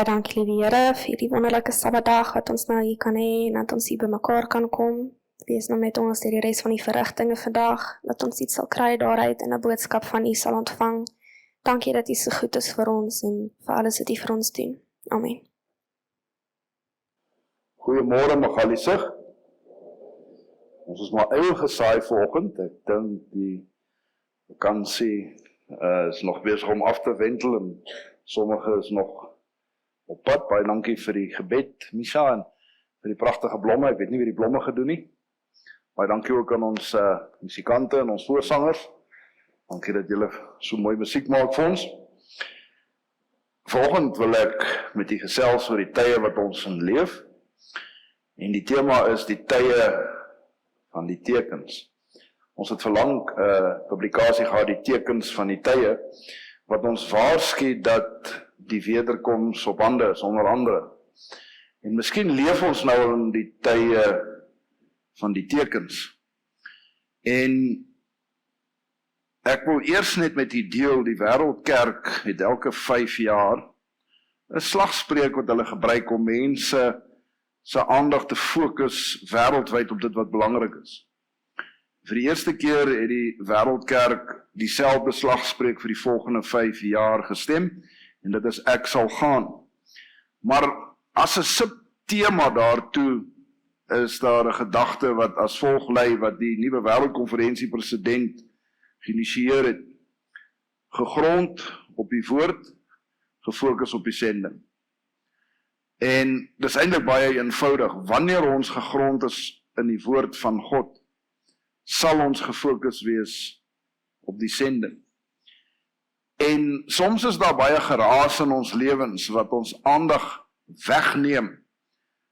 Baie dankie, liewe Here, vir die wonderlike Sabbatdag wat ons nou hier kan hê en dat ons hier bymekaar kan kom. Wees nou met ons deur die res van die verrigtinge vandag, dat ons iets sal kry daaruit en 'n boodskap van U sal ontvang. Dankie dat U so goed is vir ons en vir alles wat U vir ons doen. Amen. Goeiemôre Magaliesig. Ons is maar uitgesaai vanoggend. Ek dink die vakansie is nog besig om af te wendel en sommige is nog op pad. Baie dankie vir die gebed, Misha, en vir die pragtige blomme. Ek weet nie wie die blomme gedoen nie. Baie dankie ook aan ons musikante en ons voorsangers. Dankie dat julle so mooi musiek maak vir ons. Vanoggend wil ek met die gesels oor die tye wat ons in leef. En die tema is die tye van die tekens. Ons het verlang publikasie gehad, die tekens van die tye, wat ons waarsku dat die wederkoms op hande is, onder andere. En miskien leef ons nou in die tye van die tekens. En ek wil eers net met u deel, die Wêreldkerk het elke 5 jaar 'n slagspreuk wat hulle gebruik om mense se aandag te fokus wêreldwyd op dit wat belangrik is. Vir die eerste keer het die Wêreldkerk dieselfde slagspreuk vir die volgende 5 jaar gestem, en dit is ek sal gaan. Maar as 'n subtema daartoe is daar 'n gedagte wat as volg lei, wat die nuwe wêreldkonferensie president geïnisieer het. Gegrond op die woord, gefokus op die sending. En dis eintlik baie eenvoudig. Wanneer ons gegrond is in die woord van God, sal ons gefokus wees op die sending. En soms is daar baie geraas in ons lewens wat ons aandag wegneem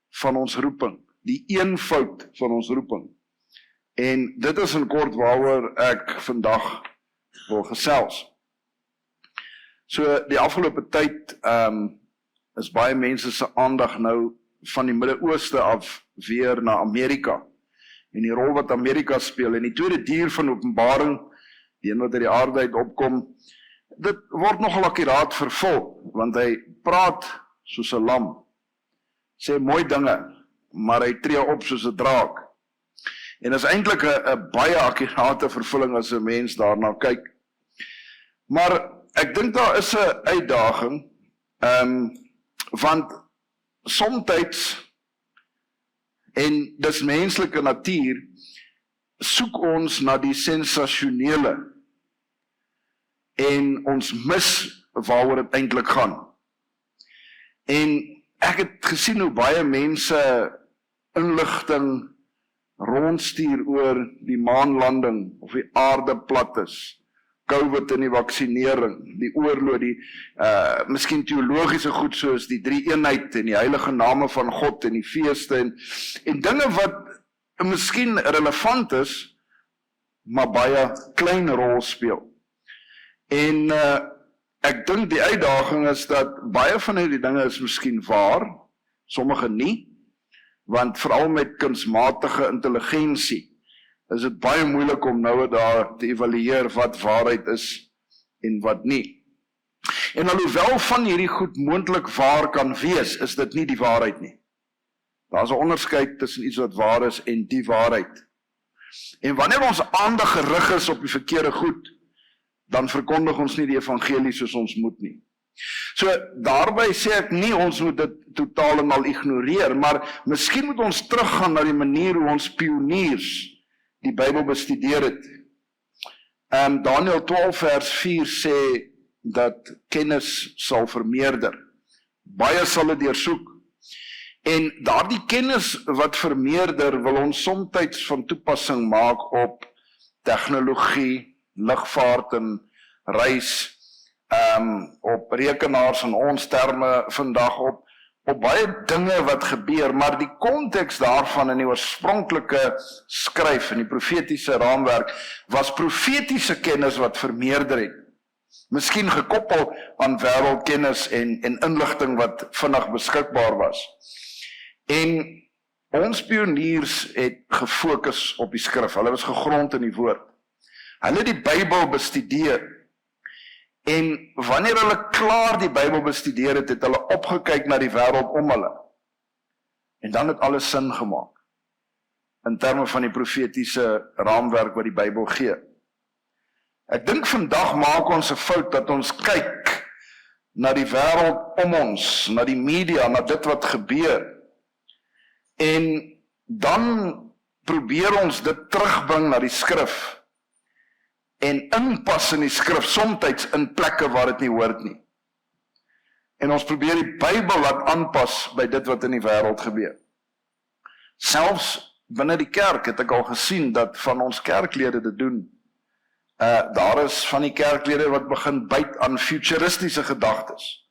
van ons roeping, die eenvoud van ons roeping. En dit is in kort waaroor ek vandag wil gesels. So die afgelope tyd is baie mense se aandag nou van die Midde-Ooste af weer na Amerika. En die rol wat Amerika speel, en die tweede dier van Openbaring, die een wat uit die aarde uit opkom, dit word nogal akkuraat vervul, want hy praat soos 'n lam, sê mooi dinge, maar hy tree op soos 'n draak. En is eintlik 'n baie akkurate vervulling as 'n mens daarna kyk. Maar ek dink daar is 'n uitdaging, want somtyds, en dis menslike natuur, soek ons na die sensasionele en ons mis waaroor dit eintlik gaan. En ek het gesien hoe baie mense inligting rondstuur oor die maanlanding of die aarde plat is, COVID en die vaksinering, die oorlog, die miskien teologiese goed soos die drie-eenheid en die heilige name van God en die feeste en dinge wat miskien relevant is, maar baie klein rol speel. En ek dink die uitdaging is dat baie van hierdie dinge is miskien waar, sommige nie, want veral met kunsmatige intelligensie is dit baie moeilik om nou daar te evalueer wat waarheid is en wat nie. En alhoewel van hierdie goed moontlik waar kan wees, is dit nie die waarheid nie. Daar is 'n onderskeid tussen iets wat waar is en die waarheid. En wanneer ons aandag gerig is op die verkeerde goed, dan verkondig ons nie die evangelie soos ons moet nie. So daarby sê ek nie ons moet dit totaal en al ignoreer, maar miskien moet ons teruggaan na die manier hoe ons pioniers die Bybel bestudeer het. Daniël 12 vers 4 sê dat kennis sal vermeerder. Baie sal dit deursoek. En daardie kennis wat vermeerder wil ons soms van toepassing maak op tegnologie, lugvaart en reis, op rekenaars in ons terme vandag op baie dinge wat gebeur, maar die konteks daarvan in die oorspronklike skryf, in die profetiese raamwerk, was profetiese kennis wat vermeerder het. Miskien gekoppel aan wêreldkennis en inligting wat vinnig beskikbaar was. En ons pioniers het gefokus op die skrif, hulle was gegrond in die woord. Hulle het die Bybel bestudeer. En wanneer hulle klaar die Bybel bestudeer het, het hulle opgekyk na die wêreld om hulle. En dan het alles sin gemaak, in terme van die profetiese raamwerk wat die Bybel gee. Ek dink vandag maak ons 'n fout dat ons kyk na die wêreld om ons, na die media, na dit wat gebeur. En dan probeer ons dit terugbring na die skrif en inpas in die skrif, somtyds in plekke waar dit nie hoort nie. En ons probeer die Bybel laat aanpas by dit wat in die wêreld gebeur. Selfs binne die kerk het ek al gesien dat van ons kerklede dit doen. Daar is van die kerklede wat begin byt aan futuristiese gedagtes.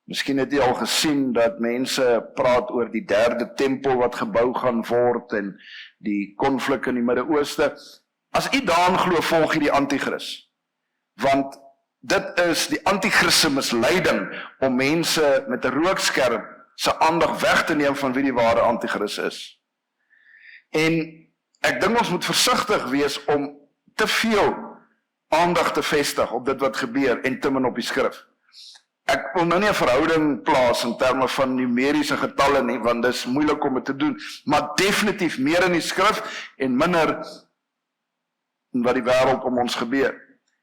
Miskien het jy al gesien dat mense praat oor die 3de tempel wat gebou gaan word en die konflik in die Midde-Ooste. As jy daarin glo, volg jy die anti-kris. Want dit is die anti-krisse misleiding om mense met 'n rookskerm se aandag weg te neem van wie die ware anti-kris is. En ek dink ons moet versigtig wees om te veel aandag te vestig op dit wat gebeur en te min op die skrif. Ek wil nou nie 'n verhouding plaas in terme van numeriese getalle nie, want dit is moeilik om dit te doen, maar definitief meer in die skrif en minder in wat die wêreld om ons gebeur.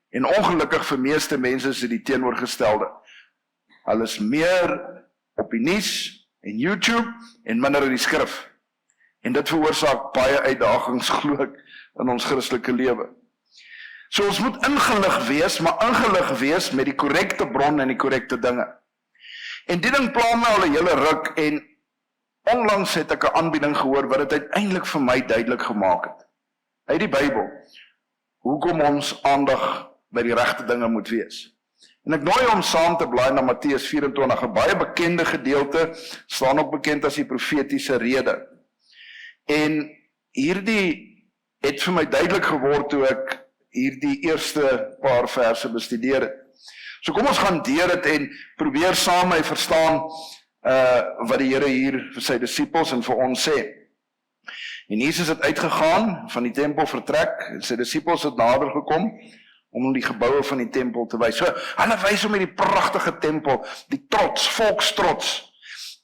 En ongelukkig vir meeste mense is dit die teenoorgestelde. Hulle is meer op die nuus en YouTube en minder in die skrif. En dit veroorsaak baie uitdagings, glo ek, in ons Christelike lewe. So ons moet ingelig wees, maar ingelig wees met die korrekte bron en die korrekte dinge. En die ding pla my al 'n hele ruk, en onlangs het ek 'n aanbieding gehoor wat dit uiteindelik vir my duidelik gemaak het. Uit die Bybel, hoekom ons aandag by die regte dinge moet wees. En ek nooi om saam te blaai na Matteus 24, 'n baie bekende gedeelte, staan ook bekend as die profetiese rede. En hierdie het vir my duidelik geword toe ek hierdie eerste paar verse bestudeer het. So kom ons gaan deur dit en probeer saam my verstaan wat die Here hier vir sy disippels en vir ons sê. En Jesus het uitgegaan van die tempel vertrek, en sy disippels het nader gekom om die geboue van die tempel te wys. So, hulle wys hom hierdie pragtige tempel, die trots, volkstrots.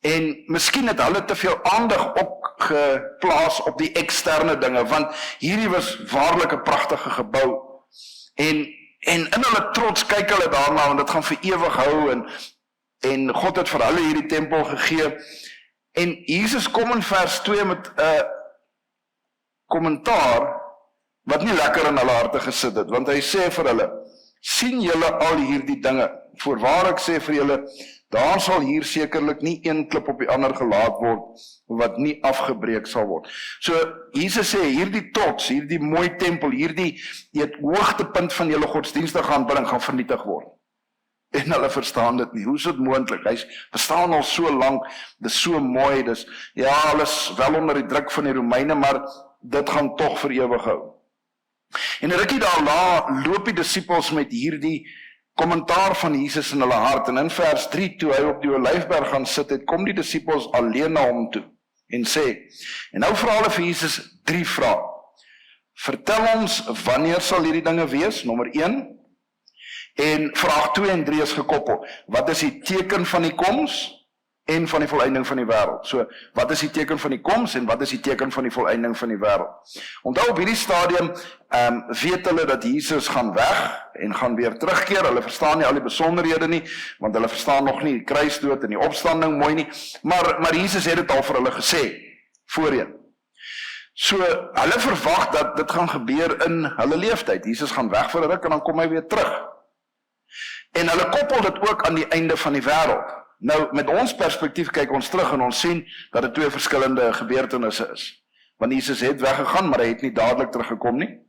En miskien het hulle te veel aandag opgeplaas op die eksterne dinge, want hierdie was waarlik 'n pragtige gebou. En in hulle trots kyk hulle daarna, want dit gaan vir ewig hou, en God het vir hulle hierdie tempel gegee. En Jesus kom in vers 2 met 'n kommentaar wat nie lekker in hulle harte gesit het, want hy sê vir hulle, sien julle al hierdie dinge? Voorwaar ek sê vir julle, daar sal hier sekerlik nie een klip op die ander gelaat word, wat nie afgebreek sal word. So, Jesus sê, hierdie trots, hierdie mooi tempel, hierdie hoogtepunt van julle godsdienstige aanbidding gaan vernietig word. En hulle verstaan dit nie. Hoe is dit moontlik? Hy bestaan al so lank, dit is so mooi, hulle is wel onder die druk van die Romeine, maar dit gaan tog vir ewig hou. En 'n rukkie daarna loop die disippels met hierdie kommentaar van Jesus in hulle hart, en in vers 3, toe hy op die Olyfberg gaan sit het, kom die disippels alleen na hom toe, en sê, en nou vra hulle vir Jesus 3 vrae. Vertel ons, wanneer sal hierdie dinge wees? Nommer 1. En vraag 2 en 3 is gekoppel. Wat is die teken van die koms en van die volëinding van die wêreld? So, wat is die teken van die koms en wat is die teken van die volëinding van die wêreld? Onthou op hierdie stadium weet hulle dat Jesus gaan weg en gaan weer terugkeer. Hulle verstaan nie al die besonderhede nie, want hulle verstaan nog nie die kruisdood en die opstanding mooi nie, maar Jesus het dit al vir hulle gesê voorheen. So, hulle verwag dat dit gaan gebeur in hulle leeftyd. Jesus gaan weg vir 'n ruk en dan kom hy weer terug. En hulle koppel dit ook aan die einde van die wêreld. Nou, met ons perspektief kyk ons terug en ons sien dat dit 2 verskillende gebeurtenisse is. Want Jesus het weggegaan, maar hy het nie dadelik teruggekom nie.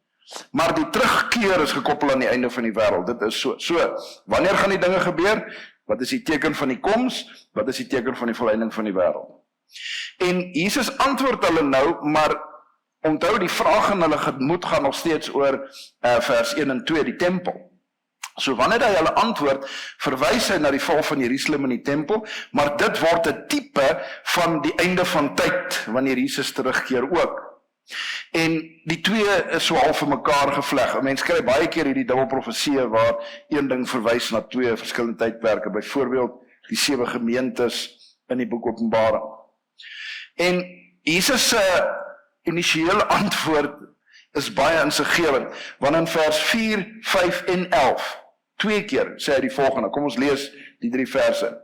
Maar die terugkeer is gekoppel aan die einde van die wêreld. Dit is so. So, wanneer gaan die dinge gebeur? Wat is die teken van die koms? Wat is die teken van die volëinding van die wêreld? En Jesus antwoord hulle nou, maar onthou die vraag in hulle gemoed gaan nog steeds oor vers 1 en 2, die tempel. So wanneer hy hulle antwoord, verwys hy na die val van Jerusalem in die tempel, maar dit word 'n tipe van die einde van tyd, wanneer Jesus terugkeer ook. En die twee is so half vir mekaar gevleg. 'n Mens kry baie keer hierdie dubbelprofeseë waar een ding verwys na twee verskillende tydperke, byvoorbeeld die 7 gemeentes in die boek Openbaring. En Jesus se initiële antwoord is baie insiggewend, want in vers 4, 5 en 11, 2 keer sê hy die volgende. Kom ons lees die 3 verse.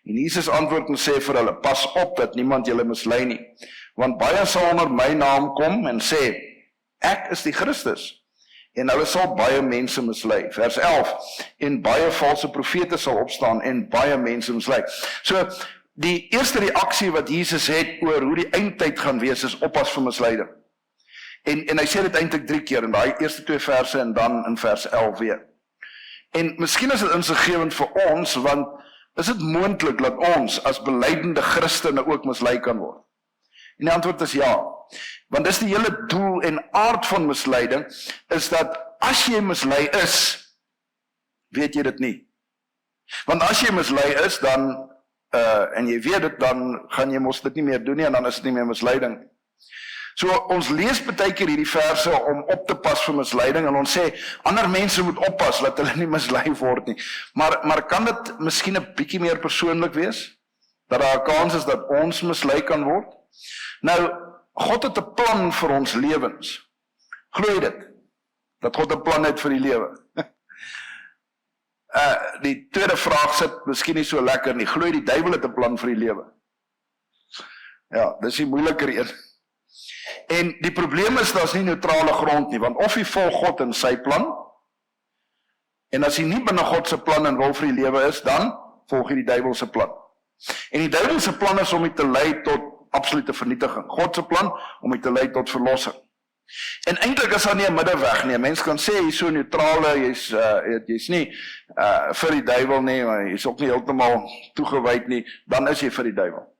En Jesus antwoord en sê vir hulle, pas op dat niemand julle mislei nie, want baie sal onder my naam kom en sê, ek is die Christus, en hulle sal baie mense mislei. Vers 11, en baie valse profete sal opstaan en baie mense mislei. So, die eerste reaksie wat Jesus het oor hoe die eindtyd gaan wees, is oppas vir misleiding. En hy sê dit eintlik 3 keer, in daai eerste 2 verse en dan in vers 11 weer. En miskien is dit insiggewend vir ons, want is dit moontlik dat ons as beleidende Christene ook mislei kan word? En die antwoord is ja. Want dis die hele doel en aard van misleiding, is dat as jy mislei is, weet jy dit nie. Want as jy mislei is, dan, en jy weet dit, dan gaan jy mos dit nie meer doen nie, en dan is dit nie meer misleiding. So ons lees baie keer hierdie verse om op te pas vir misleiding, en ons sê, ander mense moet oppas, dat hulle nie mislei word nie. Maar kan dit miskien 'n bietjie meer persoonlik wees? Dat daar 'n kans is dat ons mislei kan word? Nou, God het 'n plan vir ons lewens. Glo jy dit? Dat God 'n plan het vir die lewe? Die tweede vraag sit miskien nie so lekker nie. Glo jy die duiwel het 'n plan vir die lewe? Ja, dis die moeiliker een. En die probleem is, daar's nie neutrale grond nie, want of jy volg God in sy plan, en as jy nie binne God se plan en wil vir die lewe is, dan volg jy die duiwel se plan. En die duiwel se plan is om jy te lei tot absolute vernietiging. God se plan om jy te lei tot verlossing. En eintlik is daar nie 'n middeweg nie. Mense kan sê jy's so neutrale, jy's nie vir die duiwel nie, maar jy's ook nie heeltemal toegewyd nie, dan is jy vir die duiwel.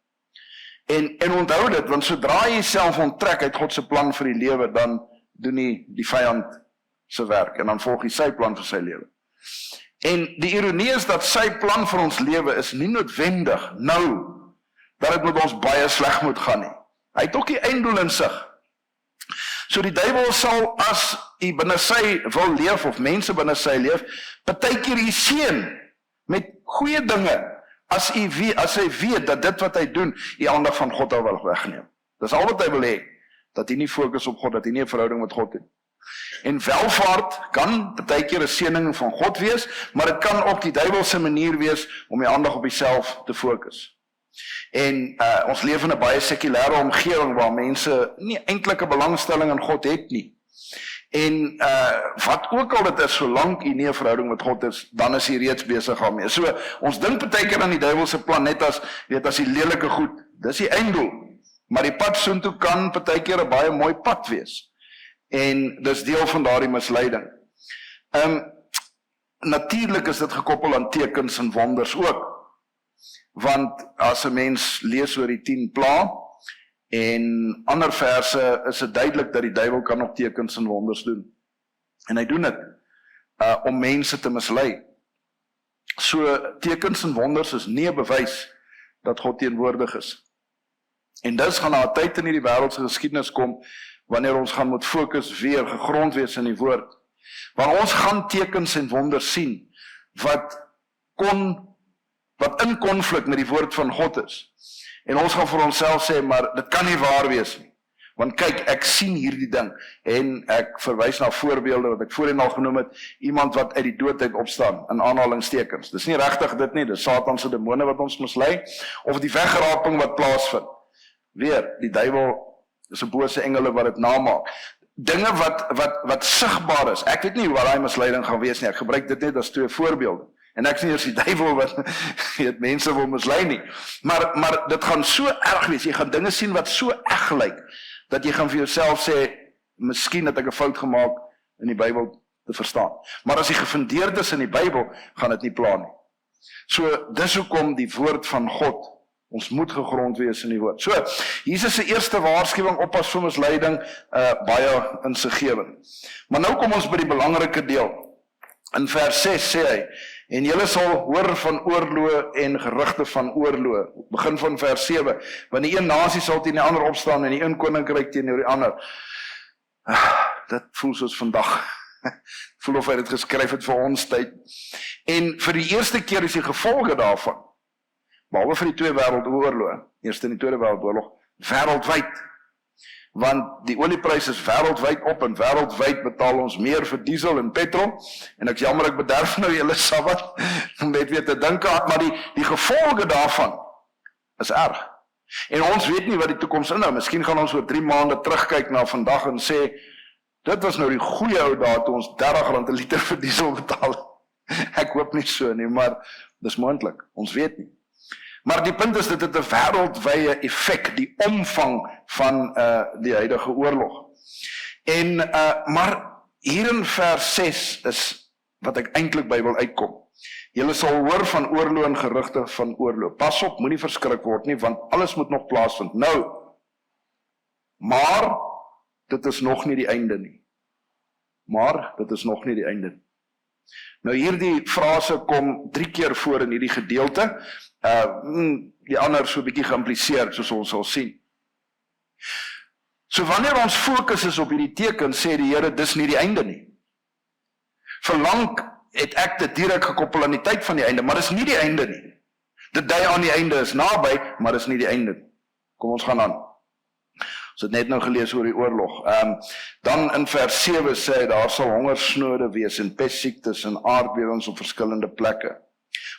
En onthou dit, want sodra jy self onttrek uit God se plan vir die lewe, dan doen jy die vyand se werk, en dan volg jy sy plan vir sy lewe. En die ironie is dat sy plan vir ons lewe is nie noodwendig nou, dat dit met ons baie sleg moet gaan nie. Hy het ook die einddoel in sig. So die duiwel sal, as hy binne sy wil leef, of mense binne sy leef, partykeer hy seën met goeie dinge, as hy weet dat dit wat hy doen, die aandag van God al wil wegneem. Dis al wat hy wil hê, dat hy nie fokus op God, dat hy nie 'n verhouding met God het. En welvaart kan partykeer 'n seëning van God wees, maar dit kan ook die duiwel se manier wees om die aandag op homself te fokus. En ons leef in 'n baie sekulêre omgewing waar mense nie eintlik 'n belangstelling in God het nie. En wat ook al dit is, solank jy nie 'n verhouding met God is, dan is jy reeds besig daarmee. So, ons dink baie keer aan die duiwel se plan net as die lelike goed. Dis die einddoel. Maar die pad soontoe kan baie keer 'n baie mooi pad wees. En dis deel van daardie misleiding. Natuurlik is dit gekoppel aan tekens en wonders ook. Want as 'n mens lees oor die 10 plaae en ander verse, is dit duidelik dat die duiwel kan nog tekens en wonders doen. En hy doen dit om mense te mislei. So tekens en wonders is nie 'n bewys dat God teenwoordig is. En dus gaan daar 'n tyd in hierdie wêreldse geskiedenis kom wanneer ons gaan moet fokus weer gegrond wees in die woord. Want ons gaan tekens en wonders sien wat in konflik met die woord van God is. En ons gaan vir onsself sê, maar dit kan nie waar wees nie. Want kyk, ek sien hierdie ding, en ek verwys na voorbeelde wat ek voorheen al genoem het, iemand wat uit die dood uit opstaan, in aanhalingstekens. Dis nie regtig dit nie, dis Satan se demone wat ons mislei, of die wegraping wat plaasvind. Weer, die duiwel is 'n bose engele wat dit namaak. Dinge wat sigbaar is. Ek weet nie hoe daai misleiding gaan wees nie. Ek gebruik dit net as 2 voorbeelde. En ek sê nie eers die duiwel wat mense wil mislei nie. Maar dit gaan so erg wees. Jy gaan dinge sien wat so eg lyk, dat jy gaan vir jouself sê, miskien het ek 'n fout gemaak in die Bybel te verstaan. Maar as jy gefundeerd is in die Bybel, gaan dit nie pla nie. So, dis hoekom die woord van God, ons moet gegrond wees in die woord. So, Jesus se eerste waarskuwing, oppas vir misleiding, baie insiggewend. Maar nou kom ons by die belangrike deel. In vers 6 sê hy, en julle sal hoor van oorloë en gerugte van oorloë. Begin van vers 7, want die een nasie sal teen die ander opstaan en die een koninkryk teenoor die ander. Dit voel soos vandag. Voel of hy dit geskryf het vir ons tyd. En vir die eerste keer is die gevolge daarvan, behalwe vir die twee wêreldoorloë, Eerste en die Tweede Wêreldoorlog, wêreldwyd. Want die oliepryse is wêreldwyd op en wêreldwyd betaal ons meer vir diesel en petrol. En ek jammer, ek bederf nou julle Sabbat om net weer te dink aan, maar die gevolge daarvan is erg. En ons weet nie wat die toekoms inhou. Miskien gaan ons oor 3 maande terugkyk na vandag en sê, dit was nou die goeie ou dae toe ons R30 'n liter vir diesel betaal. Ek hoop nie so nie, maar dis moontlik. Ons weet nie. Maar die punt is, dit het 'n wêreldwye effek, die omvang van die huidige oorlog. En maar hier in vers 6 is wat ek eintlik by wil uitkom. Julle sal hoor van oorlog en gerugte van oorlog. Pas op, moenie verskrik word nie, want alles moet nog plaasvind. Nou, maar dit is nog nie die einde nie. Maar dit is nog nie die einde nie. Nou hierdie frase kom 3 keer voor in hierdie gedeelte. Die ander so 'n bietjie geïmpliseer, soos ons sal sien. So wanneer ons fokus is op hierdie teken, sê die Here, dis nie die einde nie. Verlang het ek dit direk gekoppel aan die tyd van die einde, maar dis nie die einde nie. Dit dui aan die einde is naby, maar dis nie die einde nie. Kom ons gaan aan. Ons het net nou gelees oor die oorlog. Dan in vers 7 sê hy, daar sal hongersnode wees en pestsiektes en aardbewings op verskillende plekke.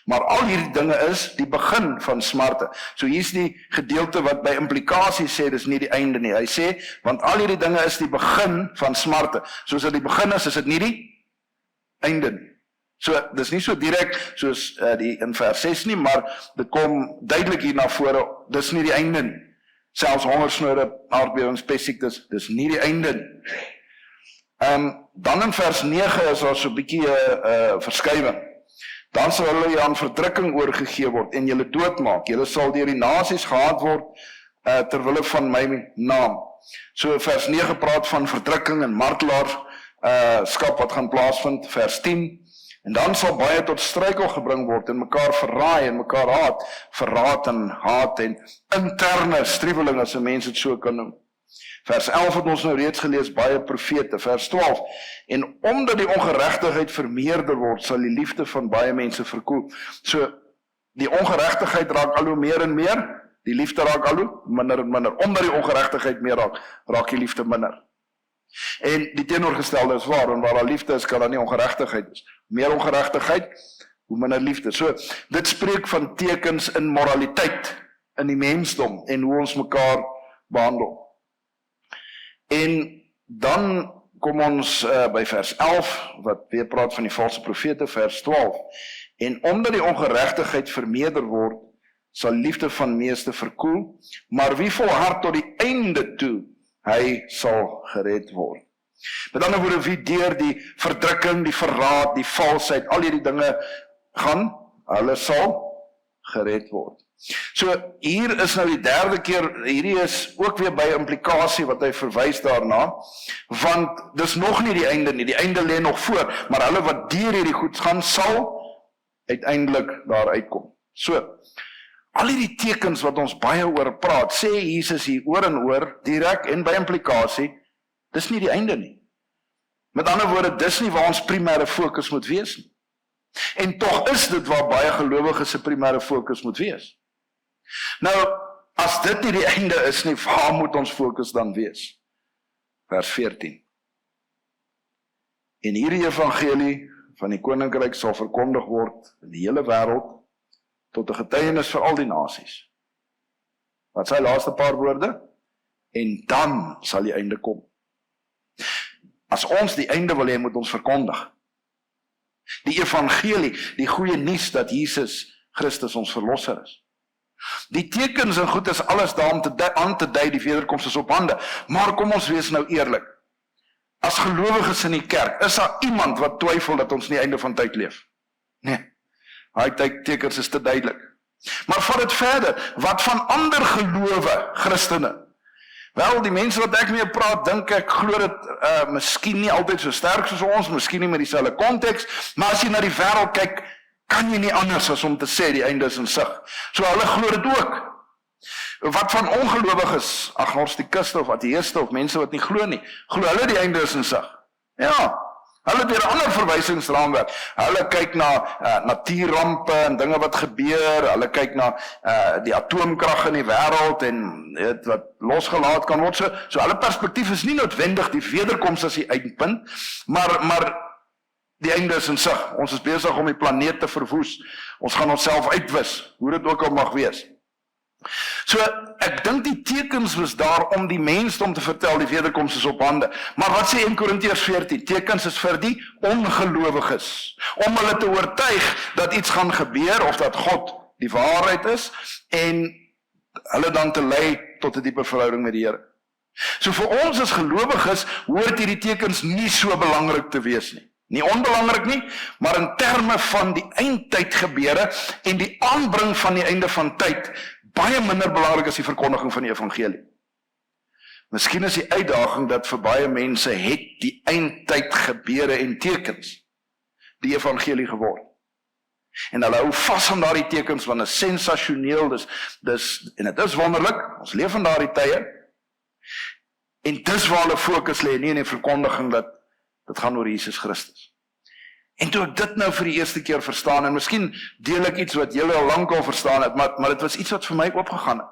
Maar al hierdie dinge is die begin van smarte. So hier is die gedeelte wat by implikasie sê, dis nie die einde nie. Hy sê, want al hierdie dinge is die begin van smarte. Soos dit die begin is dit nie die einde nie. So, dis nie so direk soos die in vers 6 nie, maar dit kom duidelik hier na vore, dis nie die einde nie. Selfs hongersnode, aardbewings, pestsiektes, dis nie die einde nie. Dan in vers 9 is daar so 'n bietjie verskywing. Dan sal hulle aan verdrukking oorgegee word en julle doodmaak. Julle sal deur die nasies gehaat word terwille van my naam. So vers 9 praat van verdrukking en martelaarskap wat gaan plaasvind, vers 10. En dan sal baie tot struikel gebring word en mekaar verraai en mekaar haat, verraad en haat en interne striweling, as 'n mens dit so kan noem. Vers 11 het ons nou reeds gelees, baie profete, vers 12. En omdat die ongeregtigheid vermeerder word, sal die liefde van baie mense verkoel. So, die ongeregtigheid raak al hoe meer en meer, die liefde raak al hoe minder en minder. Omdat die ongeregtigheid meer raak, raak die liefde minder. En die teenoorgestelde is waar, en waar daar liefde is, kan daar nie ongeregtigheid is. Meer ongeregtigheid, hoe minder liefde. So, dit spreek van tekens in moraliteit, in die mensdom, en hoe ons mekaar behandel. En dan kom ons by vers 11, wat weer praat van die valse profete, vers 12. En omdat die ongeregtigheid vermeerder word, sal liefde van meeste verkoel, maar wie volhard tot die einde toe, hy sal gered word. Met ander woorde, wie deur die verdrukking, die verraad, die valsheid, al hierdie dinge gaan, hulle sal gered word. So, hier is nou die 3de keer, hierdie is ook weer by implikasie wat hy verwys daarna, want dis nog nie die einde nie, die einde lê nog voor, maar hulle wat deur hierdie goed gaan, sal uiteindelik daar uitkom. So, al hierdie tekens wat ons baie oor praat, sê Jesus hier oor en oor, direk en by implikasie, dis nie die einde nie. Met ander woorde, dis nie waar ons primêre fokus moet wees nie. En tog is dit waar baie gelowiges se primêre fokus moet wees. Nou, as dit nie die einde is nie, waar moet ons fokus dan wees? Vers 14. En hierdie evangelie van die koninkryk sal verkondig word in die hele wêreld tot 'n getuienis vir al die nasies. Wat sy laaste paar woorde? En dan sal die einde kom. As ons die einde wil hê, moet ons verkondig. Die evangelie, die goeie nuus dat Jesus Christus ons verlosser is. Die tekens en goed is alles daar om aan te dui, die wederkoms is op hande. Maar kom ons wees nou eerlik. As gelowiges in die kerk, is daar iemand wat twyfel dat ons nie einde van tyd leef? Nee, daai tekens is te duidelik. Maar vat dit verder, wat van ander gelowe, Christene, Wel, die mense wat ek mee praat, dink ek glo dit miskien nie altyd so sterk soos ons, miskien nie met dieselfde konteks, maar as jy na die wêreld kyk, kan jy nie anders as om te sê die einde is in sig. So hulle glo dit ook. Wat van ongelowiges, agnostikuste of ateïste of mense wat nie glo nie, glo hulle die einde is in sig. Ja, hulle het weer 'n ander verwysingsraamwerk. Hulle kyk na natuurrampe en dinge wat gebeur, hulle kyk na die atoomkrag in die wêreld en wat losgelaat kan word. So hulle perspektief is nie noodwendig die wederkoms as die eindpunt, maar die einde is in sig. Ons is besig om die planeet te verwoes. Ons gaan onsself uitwis, hoe dit ook al mag wees. So, ek dink die tekens was daar om die mensdom te vertel, die wederkoms is op hande. Maar wat sê 1 Korintiërs 14? Tekens is vir die ongelowiges, om hulle te oortuig dat iets gaan gebeur, of dat God die waarheid is, en hulle dan te lei tot 'n diepe verhouding met die Here. So vir ons as gelowiges, hoort hierdie tekens nie so belangrik te wees nie. Nie onbelangrik nie, maar in terme van die eindtyd gebeure, en die aanbring van die einde van tyd, baie minder belangrik as die verkondiging van die evangelie. Miskien is die uitdaging dat vir baie mense het die eindtyd gebeure en tekens die evangelie geword. En hulle hou vas aan daardie tekens, want dit is sensasioneel, en dit is wonderlik, ons leef in daardie tye, en dis waar hulle fokus lê, nie in die verkondiging dat dit gaan oor Jesus Christus. En toe ek dit nou vir die eerste keer verstaan, en miskien deel ek iets wat julle al lank al verstaan het, maar dit was iets wat vir my opgegaan het.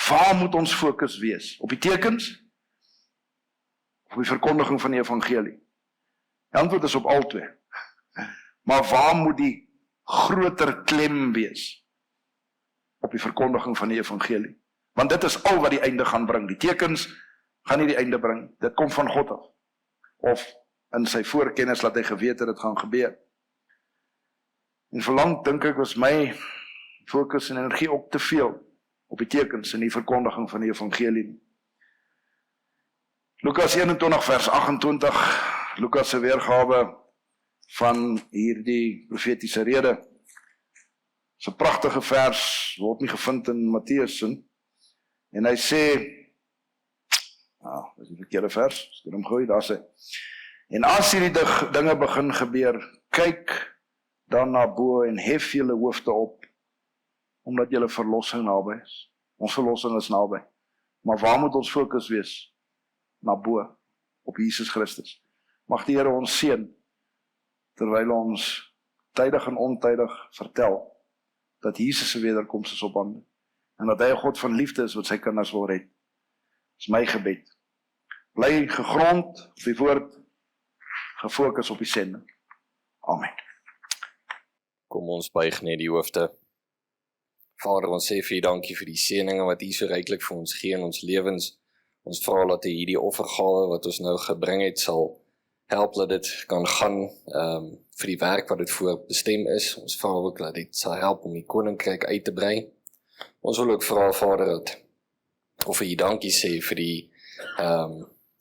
Waar moet ons fokus wees? Op die tekens? Of op die verkondiging van die evangelie? Die antwoord is op albei. Maar waar moet die groter klem wees? Op die verkondiging van die evangelie. Want dit is al wat die einde gaan bring. Die tekens gaan nie die einde bring. Dit kom van God af. Of in sy voorkennis laat hy geweet het dit gaan gebeur. En verlang, dink ek, was my fokus en energie ook te veel op die tekens en die verkondiging van die evangelie. Lukas 21 vers 28, Lukas se weergawe van hierdie profetiese rede. Dis 'n pragtige vers, word nie gevind in Matteus nie. En hy sê, dis die verkeerde vers, ek het hom gooi, daar sê, en as hierdie dinge begin gebeur, kyk dan na bo en hef julle hoofde op, omdat julle verlossing naby is. Ons verlossing is naby. Maar waar moet ons fokus wees? Na bo, op Jesus Christus. Mag die Here ons seën, terwyl ons tydig en ontydig vertel, dat Jesus se wederkoms is op hande, en dat hy 'n God van liefde is, wat sy kinders wil red. Dis my gebed. Bly gegrond op die woord, gefokus op die sending. Amen. Kom ons buig net die hoofde. Vader, ons sê vir U dankie vir die seëninge wat U so ryklik vir ons gee in ons lewens. Ons vra dat U hierdie offergawe wat ons nou gebring het, sal help dat dit kan gaan vir die werk wat dit voor bestem is. Ons vra ook dat dit sal help om die koninkryk uit te brei. Ons wil ook vra, Vader, dat of U dankie sê vir die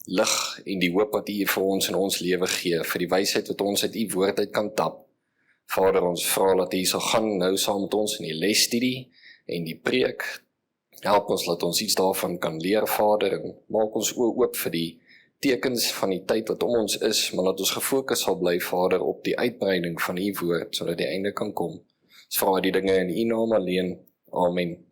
lig en die hoop wat U vir ons in ons lewe gee, vir die wysheid wat ons uit U woord uit kan tap. Vader, ons vra dat U sal gaan nou saam met ons in die lesstudie en die preek. Help ons dat ons iets daarvan kan leer, Vader, en maak ons oop vir die tekens van die tyd wat om ons is, maar dat ons gefokus sal bly, Vader, op die uitbreiding van U woord, sodat die einde kan kom. Ons vra die dinge in U naam alleen. Amen.